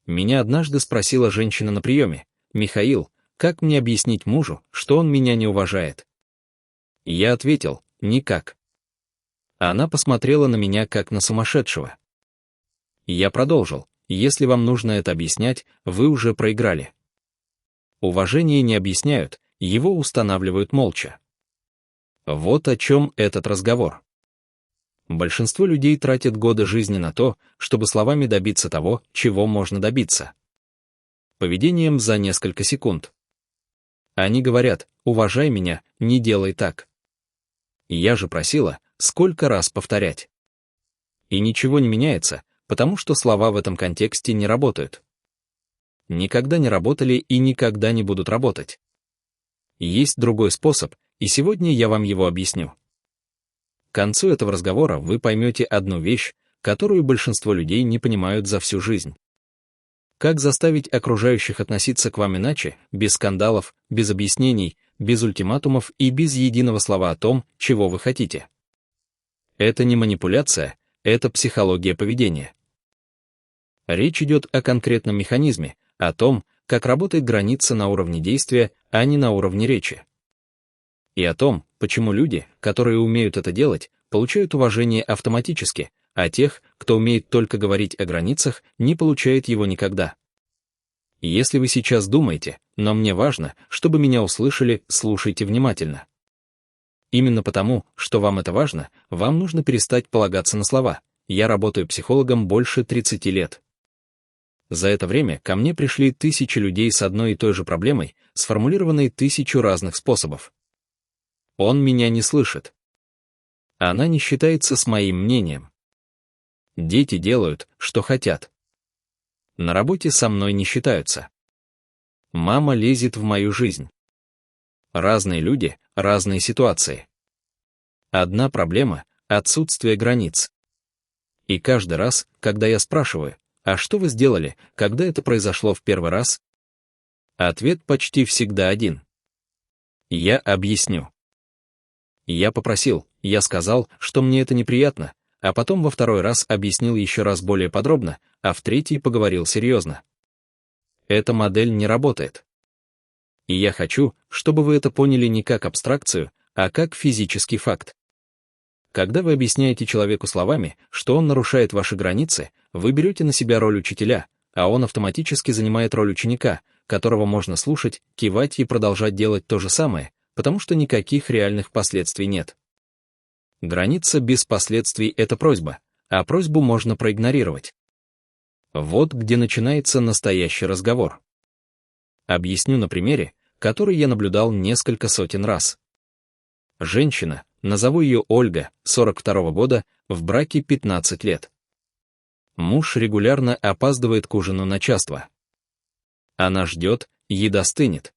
Меня однажды спросила женщина на приеме: «Михаил, как мне объяснить мужу, что он меня не уважает?» Я ответил: «Никак». Она посмотрела на меня как на сумасшедшего. Я продолжил: «Если вам нужно это объяснять, вы уже проиграли. Уважение не объясняют, его устанавливают молча». Вот о чем этот разговор. Большинство людей тратят годы жизни на то, чтобы словами добиться того, чего можно добиться поведением за несколько секунд. Они говорят: «Уважай меня, не делай так». Я же просила, сколько раз повторять. И ничего не меняется, потому что слова в этом контексте не работают. Никогда не работали и никогда не будут работать. Есть другой способ, и сегодня я вам его объясню. К концу этого разговора вы поймете одну вещь, которую большинство людей не понимают за всю жизнь. Как заставить окружающих относиться к вам иначе, без скандалов, без объяснений, без ультиматумов и без единого слова о том, чего вы хотите. Это не манипуляция, это психология поведения. Речь идет о конкретном механизме, о том, как работает граница на уровне действия, а не на уровне речи. И о том, почему люди, которые умеют это делать, получают уважение автоматически, а тех, кто умеет только говорить о границах, не получает его никогда. Если вы сейчас думаете: «Но мне важно, чтобы меня услышали», слушайте внимательно. Именно потому, что вам это важно, вам нужно перестать полагаться на слова. Я работаю психологом больше 30 лет. За это время ко мне пришли тысячи людей с одной и той же проблемой, сформулированной 1000 разных способов. Он меня не слышит. Она не считается с моим мнением. Дети делают, что хотят. На работе со мной не считаются. Мама лезет в мою жизнь. Разные люди, разные ситуации. Одна проблема — отсутствие границ. И каждый раз, когда я спрашиваю: «А что вы сделали, когда это произошло в первый раз?» Ответ почти всегда один. Я объясню. Я попросил, я сказал, что мне это неприятно, а потом во второй раз объяснил еще раз более подробно, а в третий поговорил серьезно. Эта модель не работает. И я хочу, чтобы вы это поняли не как абстракцию, а как физический факт. Когда вы объясняете человеку словами, что он нарушает ваши границы, вы берете на себя роль учителя, а он автоматически занимает роль ученика, которого можно слушать, кивать и продолжать делать то же самое, потому что никаких реальных последствий нет. Граница без последствий — это просьба, а просьбу можно проигнорировать. Вот где начинается настоящий разговор. Объясню на примере, который я наблюдал несколько сотен раз. Женщина, назову ее Ольга, 42-го года, в браке 15 лет. Муж регулярно опаздывает к ужину на частво. Она ждет, еда стынет.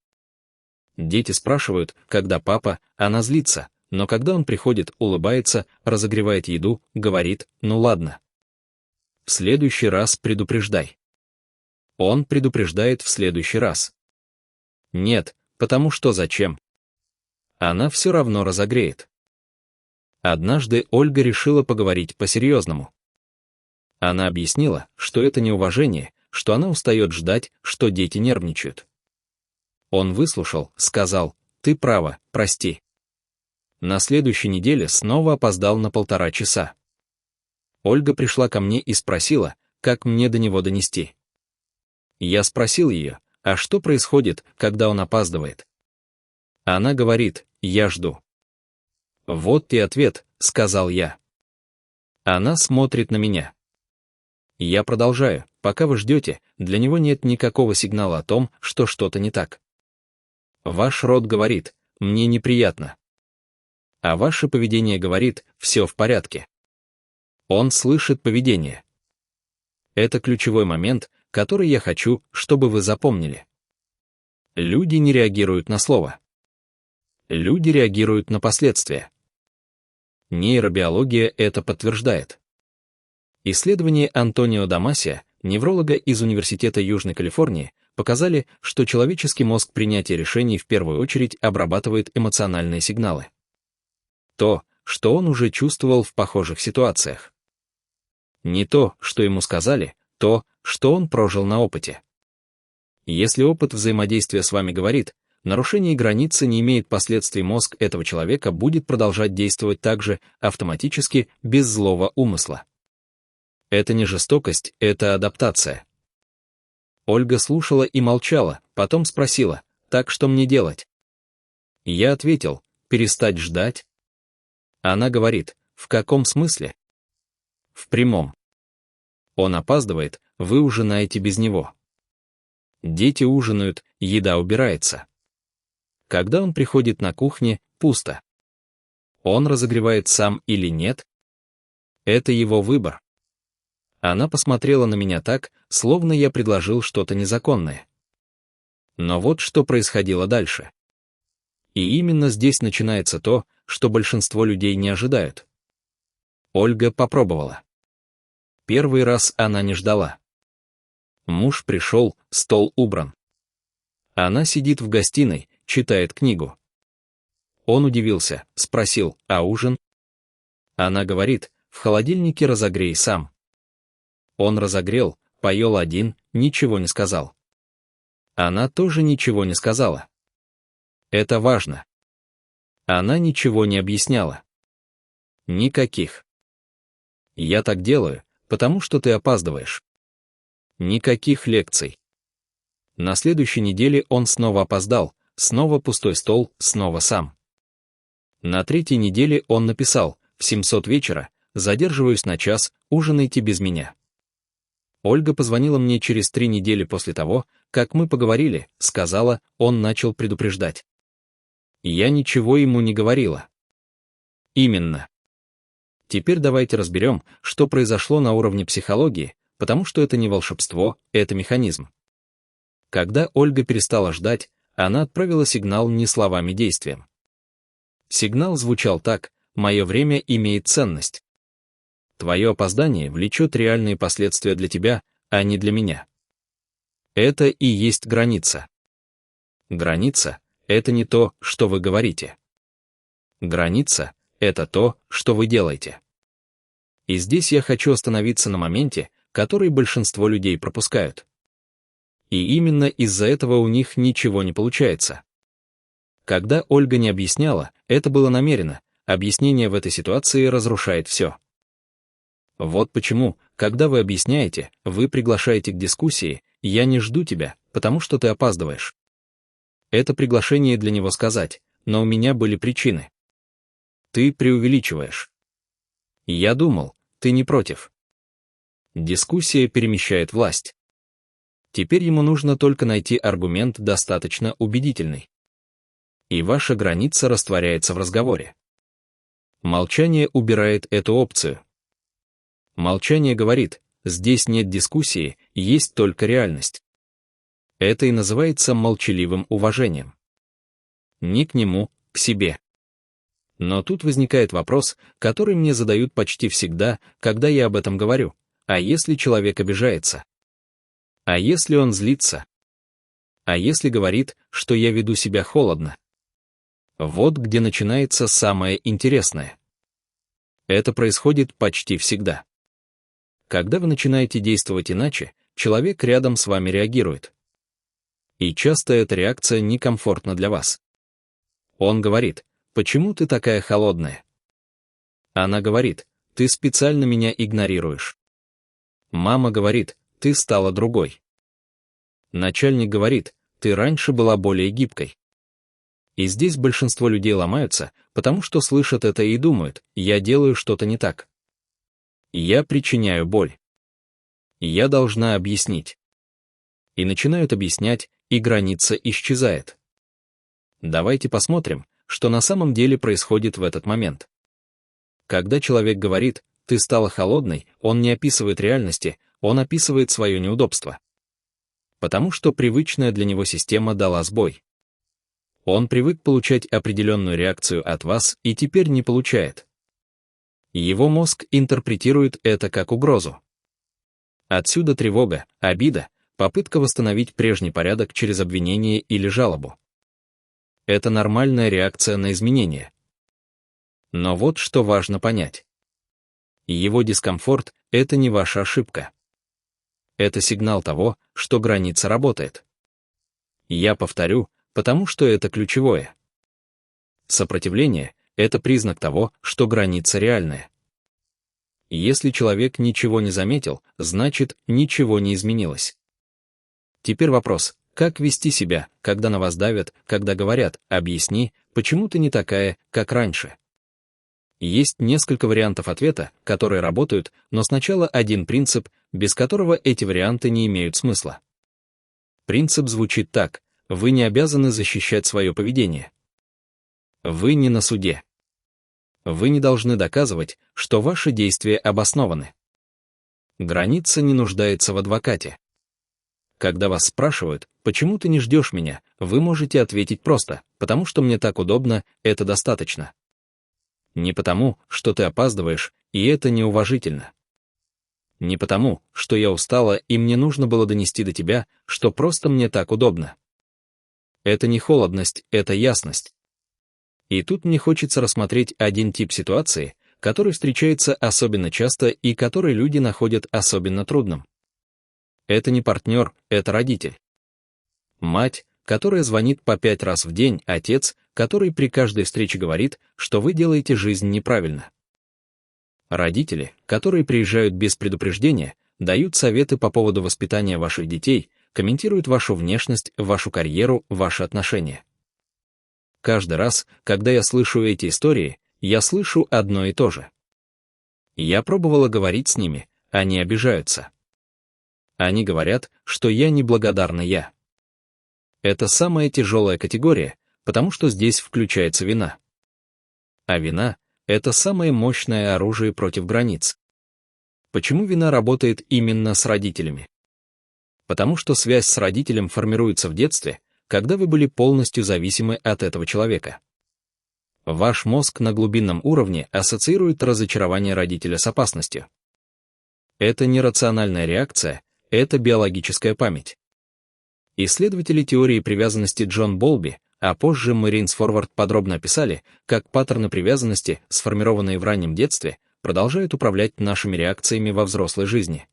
Дети спрашивают, когда папа, она злится, но когда он приходит, улыбается, разогревает еду, говорит: «Ну ладно. В следующий раз предупреждай». Он предупреждает в следующий раз. Нет, потому что зачем? Она все равно разогреет. Однажды Ольга решила поговорить по-серьезному. Она объяснила, что это неуважение, что она устает ждать, что дети нервничают. Он выслушал, сказал: «Ты права, прости». На следующей неделе снова опоздал на 1,5 часа. Ольга пришла ко мне и спросила, как мне до него донести. Я спросил ее: «А что происходит, когда он опаздывает?» Она говорит: «Я жду». «Вот и ответ», — сказал я. Она смотрит на меня. Я продолжаю: «Пока вы ждете, для него нет никакого сигнала о том, что что-то не так. Ваш рот говорит: мне неприятно. А ваше поведение говорит: все в порядке». Он слышит поведение. Это ключевой момент, который я хочу, чтобы вы запомнили. Люди не реагируют на слово. Люди реагируют на последствия. Нейробиология это подтверждает. Исследования Антонио Дамасио, невролога из Университета Южной Калифорнии, показали, что человеческий мозг принятия решений в первую очередь обрабатывает эмоциональные сигналы. То, что он уже чувствовал в похожих ситуациях. Не то, что ему сказали, то, что он прожил на опыте. Если опыт взаимодействия с вами говорит, нарушение границы не имеет последствий, мозг этого человека будет продолжать действовать так же, автоматически, без злого умысла. Это не жестокость, это адаптация. Ольга слушала и молчала, потом спросила: «Так что мне делать?» Я ответил: «Перестать ждать». Она говорит: «В каком смысле?» «В прямом. Он опаздывает, вы ужинаете без него. Дети ужинают, еда убирается. Когда он приходит на кухне, пусто. Он разогревает сам или нет? Это его выбор». Она посмотрела на меня так, словно я предложил что-то незаконное. Но вот что происходило дальше. И именно здесь начинается то, что большинство людей не ожидают. Ольга попробовала. Первый раз она не ждала. Муж пришел, стол убран. Она сидит в гостиной, читает книгу. Он удивился, спросил: «А ужин?» Она говорит: «В холодильнике разогрей сам». Он разогрел, поел один, ничего не сказал. Она тоже ничего не сказала. Это важно. Она ничего не объясняла. Никаких. «Я так делаю, потому что ты опаздываешь». Никаких лекций. На следующей неделе он снова опоздал, снова пустой стол, снова сам. На третьей неделе он написал: «В 700 вечера, задерживаюсь на час, ужинайте без меня». Ольга позвонила мне через 3 недели после того, как мы поговорили, сказала, он начал предупреждать. Я ничего ему не говорила. Именно. Теперь давайте разберем, что произошло на уровне психологии, потому что это не волшебство, это механизм. Когда Ольга перестала ждать, она отправила сигнал не словами, действием. Сигнал звучал так: «Мое время имеет ценность. Твое опоздание влечет реальные последствия для тебя, а не для меня». Это и есть граница. Граница — это не то, что вы говорите. Граница — это то, что вы делаете. И здесь я хочу остановиться на моменте, который большинство людей пропускают. И именно из-за этого у них ничего не получается. Когда Ольга не объясняла, это было намеренно, объяснение в этой ситуации разрушает все. Вот почему, когда вы объясняете, вы приглашаете к дискуссии: «Я не жду тебя, потому что ты опаздываешь». Это приглашение для него сказать: «Но у меня были причины». Ты преувеличиваешь. Я думал, ты не против. Дискуссия перемещает власть. Теперь ему нужно только найти аргумент достаточно убедительный. И ваша граница растворяется в разговоре. Молчание убирает эту опцию. Молчание говорит: здесь нет дискуссии, есть только реальность. Это и называется молчаливым уважением. Не к нему, к себе. Но тут возникает вопрос, который мне задают почти всегда, когда я об этом говорю: а если человек обижается? А если он злится? А если говорит, что я веду себя холодно? Вот где начинается самое интересное. Это происходит почти всегда. Когда вы начинаете действовать иначе, человек рядом с вами реагирует. И часто эта реакция некомфортна для вас. Он говорит: «Почему ты такая холодная?» Она говорит: «Ты специально меня игнорируешь». Мама говорит: «Ты стала другой». Начальник говорит: «Ты раньше была более гибкой». И здесь большинство людей ломаются, потому что слышат это и думают: «Я делаю что-то не так. Я причиняю боль. Я должна объяснить». И начинают объяснять, и граница исчезает. Давайте посмотрим, что на самом деле происходит в этот момент. Когда человек говорит: «Ты стала холодной», он не описывает реальности, он описывает свое неудобство. Потому что привычная для него система дала сбой. Он привык получать определенную реакцию от вас и теперь не получает. Его мозг интерпретирует это как угрозу. Отсюда тревога, обида, попытка восстановить прежний порядок через обвинение или жалобу. Это нормальная реакция на изменения. Но вот что важно понять. Его дискомфорт — это не ваша ошибка. это сигнал того, что граница работает. Я повторю, потому что это ключевое. Сопротивление — это признак того, что граница реальная. Если человек ничего не заметил, значит, ничего не изменилось. Теперь вопрос, как вести себя, когда на вас давят, когда говорят: «Объясни, почему ты не такая, как раньше». Есть несколько вариантов ответа, которые работают, но сначала один принцип, без которого эти варианты не имеют смысла. Принцип звучит так: вы не обязаны защищать свое поведение. Вы не на суде. Вы не должны доказывать, что ваши действия обоснованы. Граница не нуждается в адвокате. Когда вас спрашивают, почему ты не ждешь меня, вы можете ответить просто: потому что мне так удобно, это достаточно. Не потому, что ты опаздываешь, и это неуважительно. Не потому, что я устала и мне нужно было донести до тебя, что просто мне так удобно. Это не холодность, это ясность. И тут мне хочется рассмотреть один тип ситуации, который встречается особенно часто и который люди находят особенно трудным. Это не партнер, это родитель. Мать, которая звонит по 5 раз в день, отец, который при каждой встрече говорит, что вы делаете жизнь неправильно. Родители, которые приезжают без предупреждения, дают советы по поводу воспитания ваших детей, комментируют вашу внешность, вашу карьеру, ваши отношения. Каждый раз, когда я слышу эти истории, я слышу одно и то же. Я пробовала говорить с ними, они обижаются. Они говорят, что я неблагодарна я. Это самая тяжелая категория, потому что здесь включается вина. А вина — это самое мощное оружие против границ. Почему вина работает именно с родителями? Потому что связь с родителем формируется в детстве, когда вы были полностью зависимы от этого человека. Ваш мозг на глубинном уровне ассоциирует разочарование родителя с опасностью. Это не рациональная реакция, это биологическая память. Исследователи теории привязанности Джон Болби, а позже Маринс Форвард подробно описали, как паттерны привязанности, сформированные в раннем детстве, продолжают управлять нашими реакциями во взрослой жизни.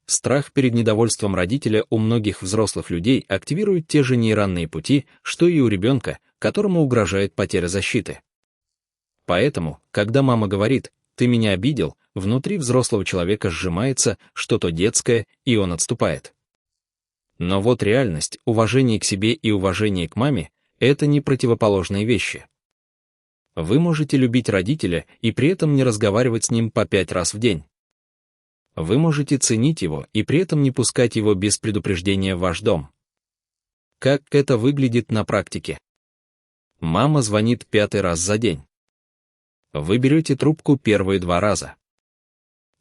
Страх перед недовольством родителя у многих взрослых людей активирует те же нейронные пути, что и у ребенка, которому угрожает потеря защиты. Поэтому, когда мама говорит: «Ты меня обидел», внутри взрослого человека сжимается что-то детское, и он отступает. Но вот реальность, уважение к себе и уважение к маме — это не противоположные вещи. Вы можете любить родителя и при этом не разговаривать с ним по 5 раз в день. Вы можете ценить его и при этом не пускать его без предупреждения в ваш дом. Как это выглядит на практике? Мама звонит 5-й раз за день. Вы берете трубку первые 2 раза.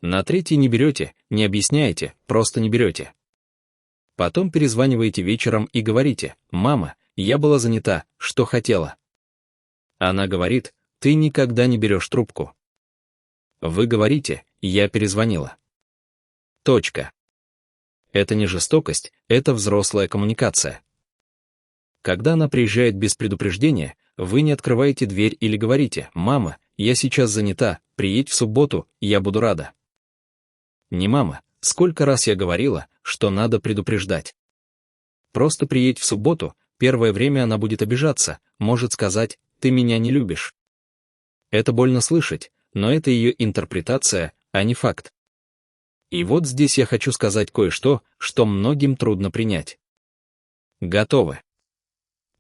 На 3-й не берете, не объясняете, просто не берете. Потом перезваниваете вечером и говорите: «Мама, я была занята, что хотела?» Она говорит: «Ты никогда не берешь трубку». Вы говорите: «Я перезвонила». Точка. Это не жестокость, это взрослая коммуникация. Когда она приезжает без предупреждения, вы не открываете дверь или говорите: «Мама, я сейчас занята, приедь в субботу, я буду рада». Не «Мама, сколько раз я говорила, что надо предупреждать». Просто приедь в субботу, первое время она будет обижаться, может сказать: «Ты меня не любишь». Это больно слышать, но это ее интерпретация, а не факт. И вот здесь я хочу сказать кое-что, что многим трудно принять. Готовы?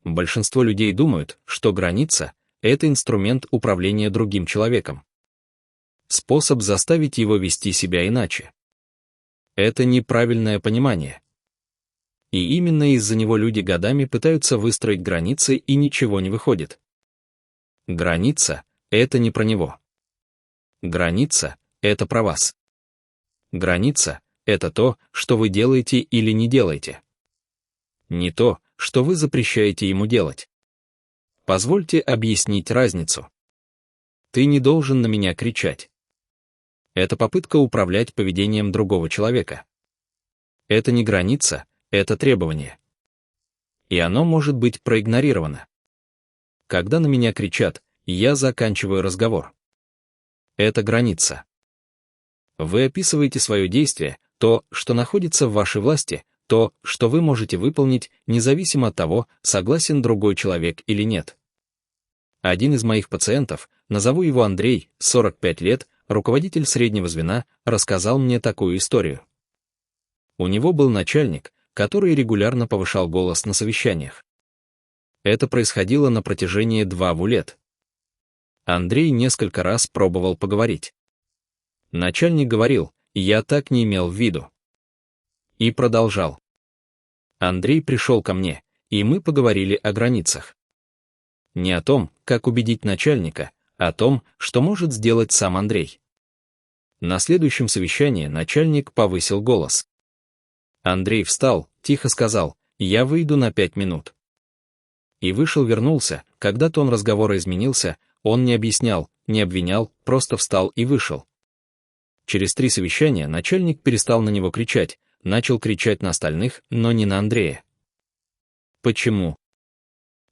Большинство людей думают, что граница — это инструмент управления другим человеком. Способ заставить его вести себя иначе. Это неправильное понимание. И именно из-за него люди годами пытаются выстроить границы, и ничего не выходит. Граница — это не про него. Граница — это про вас. Граница — это то, что вы делаете или не делаете. Не то, что вы запрещаете ему делать. Позвольте объяснить разницу. Ты не должен на меня кричать. Это попытка управлять поведением другого человека. Это не граница, это требование. И оно может быть проигнорировано. Когда на меня кричат, я заканчиваю разговор. Это граница. Вы описываете свое действие, то, что находится в вашей власти, то, что вы можете выполнить, независимо от того, согласен другой человек или нет. Один из моих пациентов, назову его Андрей, 45 лет, руководитель среднего звена, рассказал мне такую историю. У него был начальник, который регулярно повышал голос на совещаниях. Это происходило на протяжении 2 лет. Андрей несколько раз пробовал поговорить. Начальник говорил: «Я так не имел в виду». И продолжал. Андрей пришел ко мне, и мы поговорили о границах. Не о том, как убедить начальника, а о том, что может сделать сам Андрей. На следующем совещании начальник повысил голос. Андрей встал, тихо сказал: «Я выйду на 5 минут». И вернулся, когда тон разговора изменился, он не объяснял, не обвинял, просто встал и вышел. Через 3 совещания начальник перестал на него кричать, начал кричать на остальных, но не на Андрея. Почему?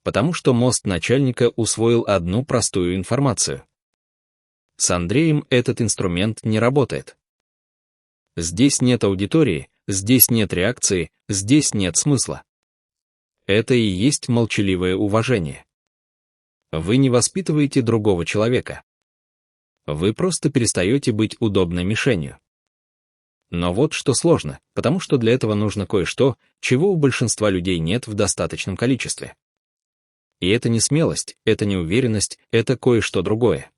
Потому что мозг начальника усвоил одну простую информацию. С Андреем этот инструмент не работает. Здесь нет аудитории, здесь нет реакции, здесь нет смысла. Это и есть молчаливое уважение. Вы не воспитываете другого человека. Вы просто перестаете быть удобной мишенью. Но вот что сложно, потому что для этого нужно кое-что, чего у большинства людей нет в достаточном количестве. И это не смелость, это не уверенность, это кое-что другое.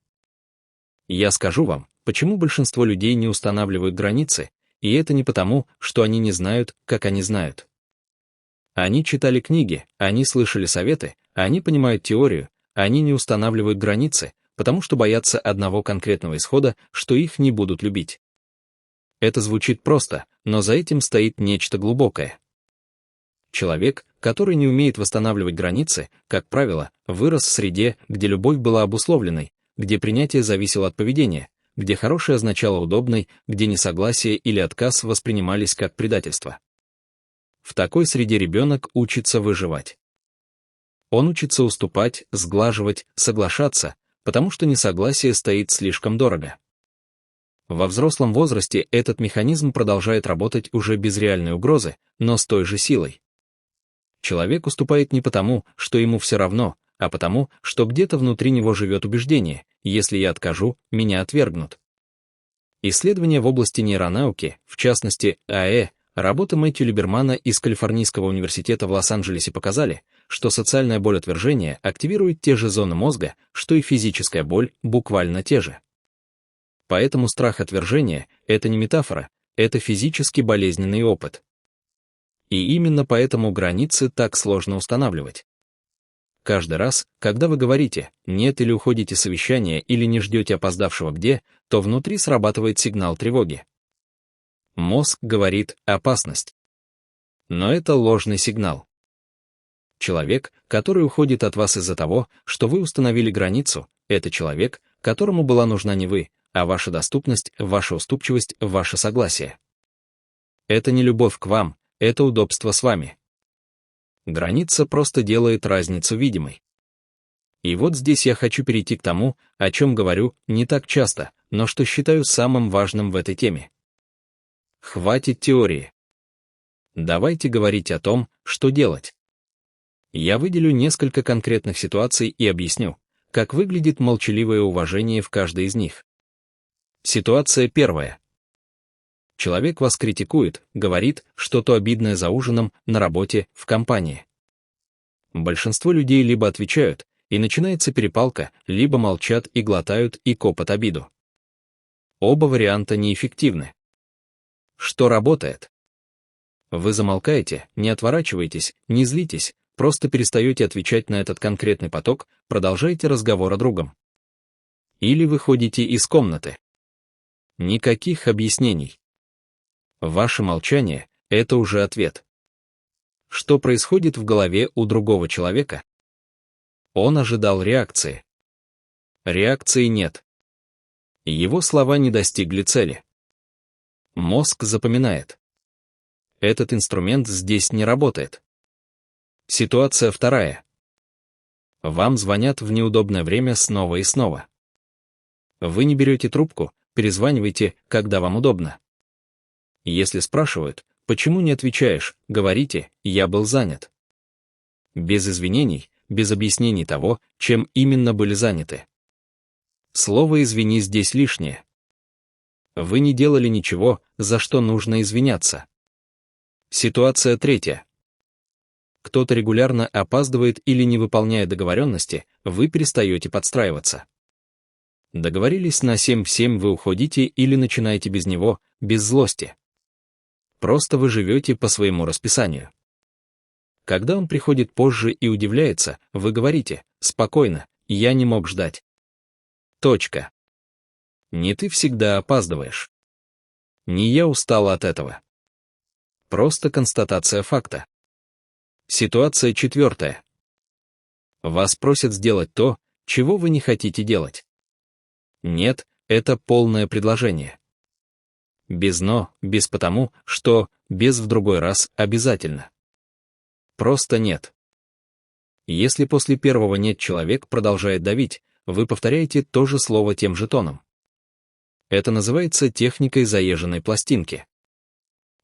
Я скажу вам, почему большинство людей не устанавливают границы, и это не потому, что они не знают, как они знают. Они читали книги, они слышали советы, они понимают теорию, они не устанавливают границы, потому что боятся одного конкретного исхода, что их не будут любить. Это звучит просто, но за этим стоит нечто глубокое. Человек, который не умеет восстанавливать границы, как правило, вырос в среде, где любовь была обусловленной, где принятие зависело от поведения, где хорошее означало удобный, где несогласие или отказ воспринимались как предательство. В такой среде ребенок учится выживать. Он учится уступать, сглаживать, соглашаться, потому что несогласие стоит слишком дорого. Во взрослом возрасте этот механизм продолжает работать уже без реальной угрозы, но с той же силой. Человек уступает не потому, что ему все равно, а потому, что где-то внутри него живет убеждение: если я откажу, меня отвергнут. Исследования в области нейронауки, в частности, работы Мэтью Либермана из Калифорнийского университета в Лос-Анджелесе показали, что социальная боль отвержения активирует те же зоны мозга, что и физическая боль, буквально те же. Поэтому страх отвержения — это не метафора, это физически болезненный опыт. И именно поэтому границы так сложно устанавливать. Каждый раз, когда вы говорите «нет» или уходите с совещания или не ждете опоздавшего то внутри срабатывает сигнал тревоги. Мозг говорит «опасность». Но это ложный сигнал. Человек, который уходит от вас из-за того, что вы установили границу, это человек, которому была нужна не вы, а ваша доступность, ваша уступчивость, ваше согласие. Это не любовь к вам, это удобство с вами. Граница просто делает разницу видимой. И вот здесь я хочу перейти к тому, о чем говорю не так часто, но что считаю самым важным в этой теме. Хватит теории. Давайте говорить о том, что делать. Я выделю несколько конкретных ситуаций и объясню, как выглядит молчаливое уважение в каждой из них. Ситуация первая. Человек вас критикует, говорит что-то обидное за ужином, на работе, в компании. Большинство людей либо отвечают, и начинается перепалка, либо молчат и глотают и копят обиду. Оба варианта неэффективны. Что работает? Вы замолкаете, не отворачиваетесь, не злитесь, просто перестаете отвечать на этот конкретный поток, продолжаете разговор о другом. Или выходите из комнаты. Никаких объяснений. Ваше молчание — это уже ответ. Что происходит в голове у другого человека? Он ожидал реакции. Реакции нет. Его слова не достигли цели. Мозг запоминает. Этот инструмент здесь не работает. Ситуация вторая. Вам звонят в неудобное время снова и снова. Вы не берете трубку, перезваниваете, когда вам удобно. Если спрашивают, почему не отвечаешь, говорите, я был занят. Без извинений, без объяснений того, чем именно были заняты. Слово «извини» здесь лишнее. Вы не делали ничего, за что нужно извиняться. Ситуация третья. Кто-то регулярно опаздывает или не выполняет договоренности, вы перестаете подстраиваться. Договорились на 7 в 7, вы уходите или начинаете без него, без злости. Просто вы живете по своему расписанию. Когда он приходит позже и удивляется, вы говорите: «Спокойно, я не мог ждать». Точка. Не ты всегда опаздываешь. Не я устала от этого. Просто констатация факта. Ситуация четвертая. Вас просят сделать то, чего вы не хотите делать. Нет, это полное предложение. Без «но», без «потому», что, без «в другой раз», обязательно. Просто нет. Если после первого «нет» человек продолжает давить, вы повторяете то же слово тем же тоном. Это называется техникой заезженной пластинки.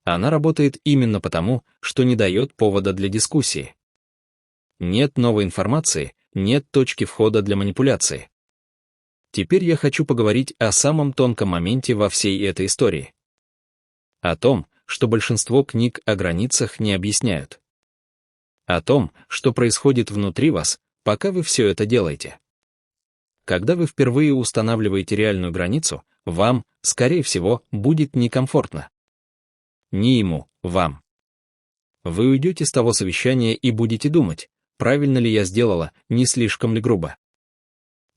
Она работает именно потому, что не дает повода для дискуссии. Нет новой информации, нет точки входа для манипуляции. Теперь я хочу поговорить о самом тонком моменте во всей этой истории. О том, что большинство книг о границах не объясняют. О том, что происходит внутри вас, пока вы все это делаете. Когда вы впервые устанавливаете реальную границу, вам, скорее всего, будет некомфортно. Не ему, вам. Вы уйдете с того совещания и будете думать, правильно ли я сделала, не слишком ли грубо.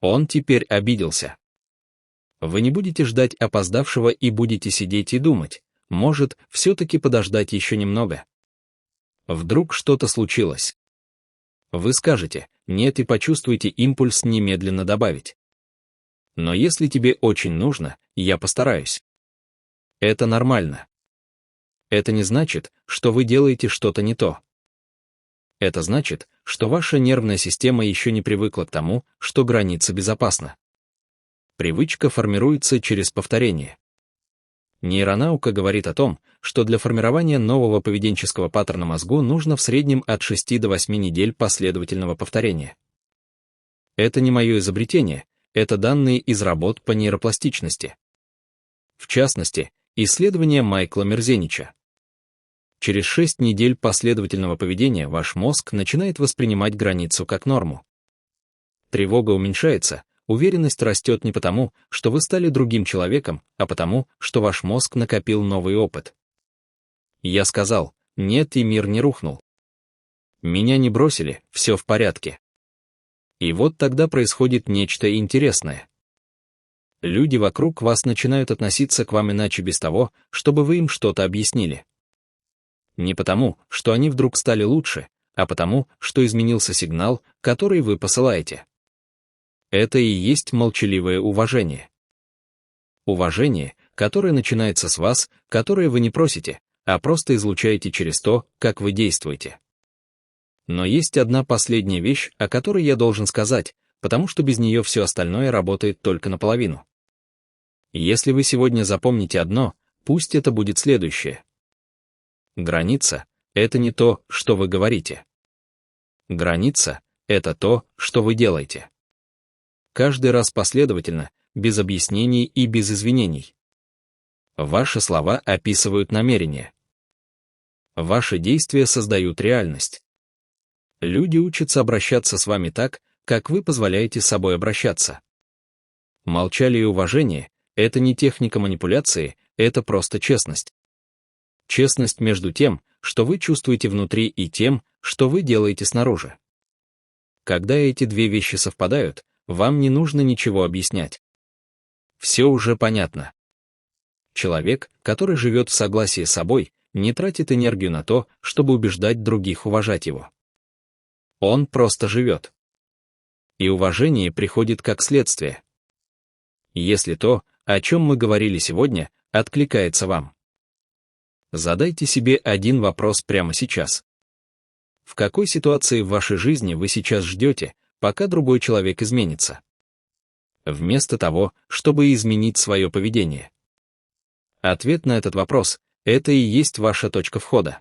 Он теперь обиделся. Вы не будете ждать опоздавшего и будете сидеть и думать, может, все-таки подождать еще немного. Вдруг что-то случилось. Вы скажете «нет» и почувствуете импульс немедленно добавить. Но если тебе очень нужно, я постараюсь. Это нормально. Это не значит, что вы делаете что-то не то. Это значит, что ваша нервная система еще не привыкла к тому, что граница безопасна. Привычка формируется через повторение. Нейронаука говорит о том, что для формирования нового поведенческого паттерна мозгу нужно в среднем от 6 до 8 недель последовательного повторения. Это не мое изобретение, это данные из работ по нейропластичности. В частности, исследование Майкла Мерзенича. Через 6 недель последовательного поведения ваш мозг начинает воспринимать границу как норму. Тревога уменьшается, уверенность растет не потому, что вы стали другим человеком, а потому, что ваш мозг накопил новый опыт. Я сказал «нет» и мир не рухнул. Меня не бросили, все в порядке. И вот тогда происходит нечто интересное. Люди вокруг вас начинают относиться к вам иначе без того, чтобы вы им что-то объяснили. Не потому, что они вдруг стали лучше, а потому, что изменился сигнал, который вы посылаете. Это и есть молчаливое уважение. Уважение, которое начинается с вас, которое вы не просите, а просто излучаете через то, как вы действуете. Но есть одна последняя вещь, о которой я должен сказать, потому что без нее все остальное работает только наполовину. Если вы сегодня запомните одно, пусть это будет следующее. Граница — это не то, что вы говорите. Граница — это то, что вы делаете. Каждый раз последовательно, без объяснений и без извинений. Ваши слова описывают намерения. Ваши действия создают реальность. Люди учатся обращаться с вами так, как вы позволяете с собой обращаться. Молчалие и уважение — это не техника манипуляции, это просто честность. Честность между тем, что вы чувствуете внутри, и тем, что вы делаете снаружи. Когда эти две вещи совпадают, вам не нужно ничего объяснять. Все уже понятно. Человек, который живет в согласии с собой, не тратит энергию на то, чтобы убеждать других уважать его. Он просто живет. И уважение приходит как следствие. Если то, о чем мы говорили сегодня, откликается вам. Задайте себе один вопрос прямо сейчас. В какой ситуации в вашей жизни вы сейчас ждете, пока другой человек изменится? Вместо того, чтобы изменить свое поведение. Ответ на этот вопрос Это и есть ваша точка входа.